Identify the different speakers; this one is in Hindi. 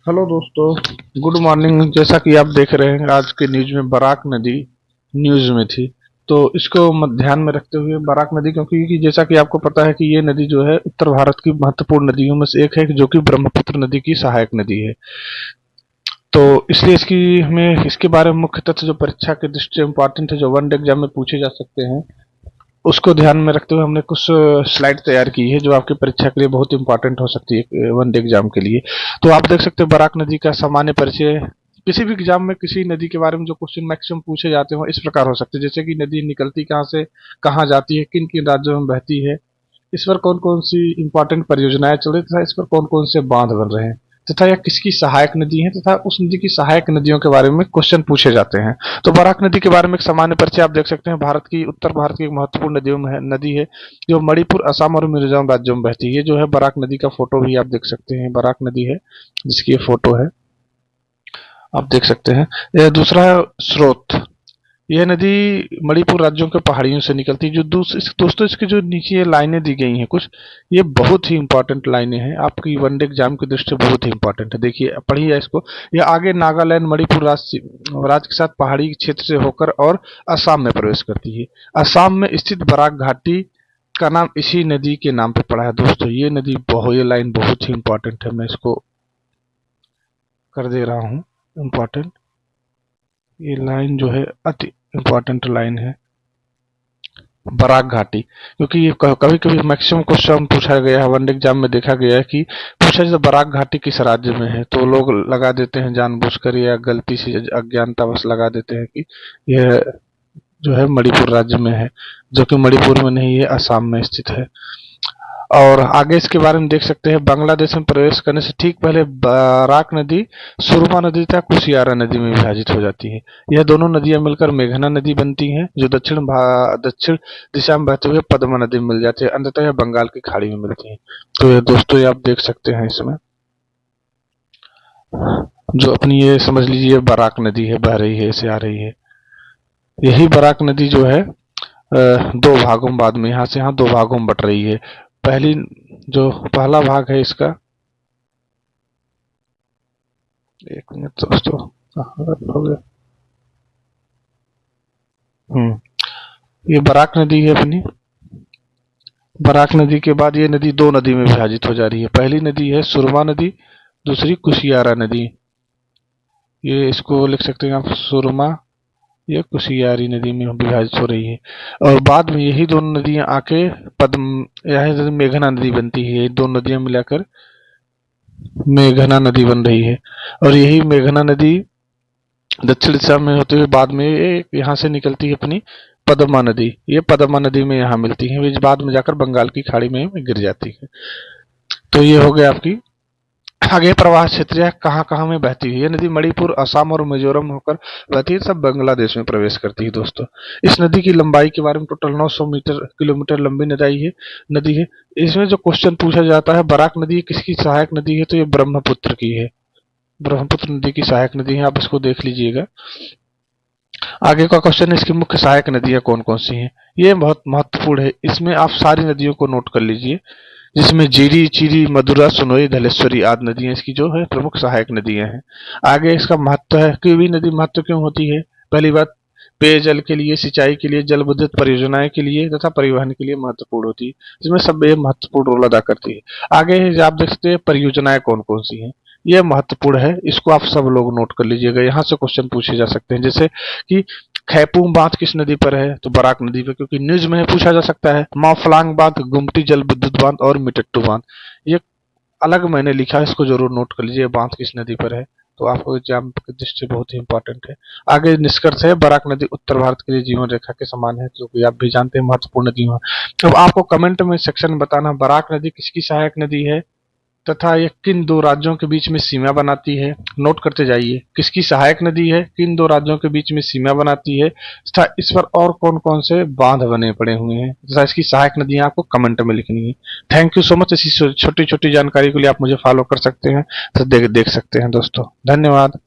Speaker 1: हेलो दोस्तों, गुड मॉर्निंग। जैसा कि आप देख रहे हैं, आज के न्यूज में बराक नदी न्यूज में थी। तो इसको ध्यान में रखते हुए बराक नदी, क्योंकि जैसा कि आपको पता है कि ये नदी जो है उत्तर भारत की महत्वपूर्ण नदियों में से एक है, जो कि ब्रह्मपुत्र नदी की सहायक नदी है। तो इसलिए इसकी हमें इसके बारे में मुख्य तथ्य जो परीक्षा की दृष्टि से इम्पोर्टेंट है, जो वन डे एग्जाम में पूछे जा सकते हैं, उसको ध्यान में रखते हुए हमने कुछ स्लाइड तैयार की है, जो आपकी परीक्षा के लिए बहुत इंपॉर्टेंट हो सकती है वन डे एग्जाम के लिए। तो आप देख सकते हैं बराक नदी का सामान्य परिचय। किसी भी एग्जाम में किसी नदी के बारे में जो क्वेश्चन मैक्सिमम पूछे जाते हो इस प्रकार हो सकते हैं, जैसे कि नदी निकलती कहाँ से, कहाँ जाती है, किन किन राज्यों में बहती है, इस पर कौन कौन सी इंपॉर्टेंट परियोजनाएं चल रही तथा इस पर कौन कौन से बांध बन रहे हैं, तथा यह किसकी सहायक नदी है, तथा उस नदी की सहायक नदियों के बारे में क्वेश्चन पूछे जाते हैं। तो बराक नदी के बारे में एक सामान्य परिचय आप देख सकते हैं। भारत की उत्तर भारत की एक महत्वपूर्ण नदियों में नदी है, जो मणिपुर, असम और मिजोरम राज्यों में बहती है। ये जो है बराक नदी का फोटो भी आप देख सकते हैं, बराक नदी है जिसकी ये फोटो है, आप देख सकते हैं। यह दूसरा है स्रोत। यह नदी मणिपुर राज्यों के पहाड़ियों से निकलती है। जो दोस्तों इसकी जो नीचे ये लाइनें दी गई हैं कुछ, ये बहुत ही इंपॉर्टेंट लाइनें हैं, आपकी वनडे एग्जाम की दृष्टि से बहुत ही इंपॉर्टेंट है। देखिए, पढ़िए इसको। ये आगे नागालैंड मणिपुर राज्य के साथ पहाड़ी क्षेत्र से होकर और असम में प्रवेश करती है। असम में स्थित बराक घाटी का नाम इसी नदी के नाम पे पड़ा है। दोस्तों ये नदी ये लाइन बहुत ही इंपॉर्टेंट है, मैं इसको कर दे रहा हूँ इम्पोर्टेंट। ये लाइन जो है अति इम्पोर्टेंट लाइन है, बराक घाटी। क्योंकि ये कभी कभी मैक्सिमम क्वेश्चन पूछा गया है, वन एग्जाम में देखा गया है कि पूछा जाए बराक घाटी किस राज्य में है, तो लोग लगा देते हैं जानबूझकर या गलती से अज्ञानतावश लगा देते हैं कि यह जो है मणिपुर राज्य में है, जो कि मणिपुर में नहीं है, असम में स्थित है। और आगे इसके बारे में देख सकते हैं, बांग्लादेश में प्रवेश करने से ठीक पहले बराक नदी सुरमा नदी तथा कुशियारा नदी में विभाजित हो जाती है। यह दोनों नदियां मिलकर मेघना नदी बनती हैं, जो दक्षिण दिशा में बहते हुए पद्मा नदी में मिल जाती है। अंततः यह बंगाल की खाड़ी में मिलती है। तो ये दोस्तों ये आप देख सकते हैं इसमें, जो अपनी ये समझ लीजिए बराक नदी है, बह रही है, इसे आ रही है। यही बराक नदी जो है दो भागों में, बाद में यहाँ से यहाँ दो भागों में बट रही है। पहली जो पहला भाग है इसका, एक मिनट दोस्तों, हो गया। ये बराक नदी है अपनी। बराक नदी के बाद ये नदी दो नदी में विभाजित हो जा रही है। पहली नदी है सुरमा नदी, दूसरी कुशियारा नदी। ये इसको लिख सकते हैं आप सुरमा, ये कुशियारी नदी में विभाजित हो रही है। और बाद में यही दोनों नदियां आके यह मेघना नदी बनती है। ये दो नदियां मिलाकर मेघना नदी बन रही है। और यही मेघना नदी दक्षिण दिशा में होते हुए बाद में यहाँ से निकलती है अपनी पद्मा नदी। ये पद्मा नदी में यहाँ मिलती है, वे बाद में जाकर बंगाल की खाड़ी में गिर जाती है। तो ये हो गया आपकी। आगे प्रवाह क्षेत्र कहाँ कहाँ में बहती है। ये नदी मणिपुर, असम और मिजोरम होकर बहती है, सब बांग्लादेश में प्रवेश करती है। दोस्तों इस नदी की लंबाई के बारे में टोटल 900 किलोमीटर लंबी नदी है। इसमें जो क्वेश्चन पूछा जाता है, बराक नदी किसकी सहायक नदी है, तो ये ब्रह्मपुत्र की है। ब्रह्मपुत्र नदी की सहायक नदी है, आप इसको देख लीजिएगा। आगे का क्वेश्चन है, इसकी मुख्य सहायक नदियां कौन कौन सी हैं। ये बहुत महत्वपूर्ण है, इसमें आप सारी नदियों को नोट कर लीजिए, जिसमें जीरी, चीरी, मधुरा, सुनोई, धलेश्वरी आदि नदियां इसकी जो है प्रमुख सहायक नदियां हैं। आगे इसका महत्व है कि भी नदी महत्व क्यों होती है। पहली बात, पेयजल के लिए, सिंचाई के लिए, जल विद्युत परियोजनाएं के लिए तथा परिवहन के लिए महत्वपूर्ण होती है। इसमें सब ये महत्वपूर्ण रोल अदा करती है। आगे आप देख सकते हैं परियोजनाएं कौन कौन सी हैं, ये महत्वपूर्ण है, इसको आप सब लोग नोट कर लीजिएगा। यहाँ से क्वेश्चन पूछे जा सकते हैं, जैसे कि खैपुम बांध किस नदी पर है, तो बराक नदी पर, क्योंकि न्यूज में पूछा जा सकता है। माफलांग बांध, गुमटी जल विद्युत बांध और मिटट्टू बांध, ये अलग मैंने लिखा है, इसको जरूर नोट कर लीजिए, बांध किस नदी पर है। तो आपको एग्जाम की दृष्टि बहुत ही इंपॉर्टेंट है। आगे निष्कर्ष है, बराक नदी उत्तर भारत के लिए जीवन रेखा के समान है, जो कि आप भी जानते हैं महत्वपूर्ण नदी है। तो आपको कमेंट में सेक्शन में बताना बराक नदी किसकी सहायक नदी है, तथा यह किन दो राज्यों के बीच में सीमा बनाती है। नोट करते जाइए, किसकी सहायक नदी है, किन दो राज्यों के बीच में सीमा बनाती है, तथा इस पर और कौन कौन से बांध बने पड़े हुए हैं, तथा इसकी सहायक नदियां आपको कमेंट में लिखनी है। Thank you so much. इसी छोटी छोटी जानकारी के लिए आप मुझे फॉलो कर सकते हैं, तो देख सकते हैं दोस्तों। धन्यवाद।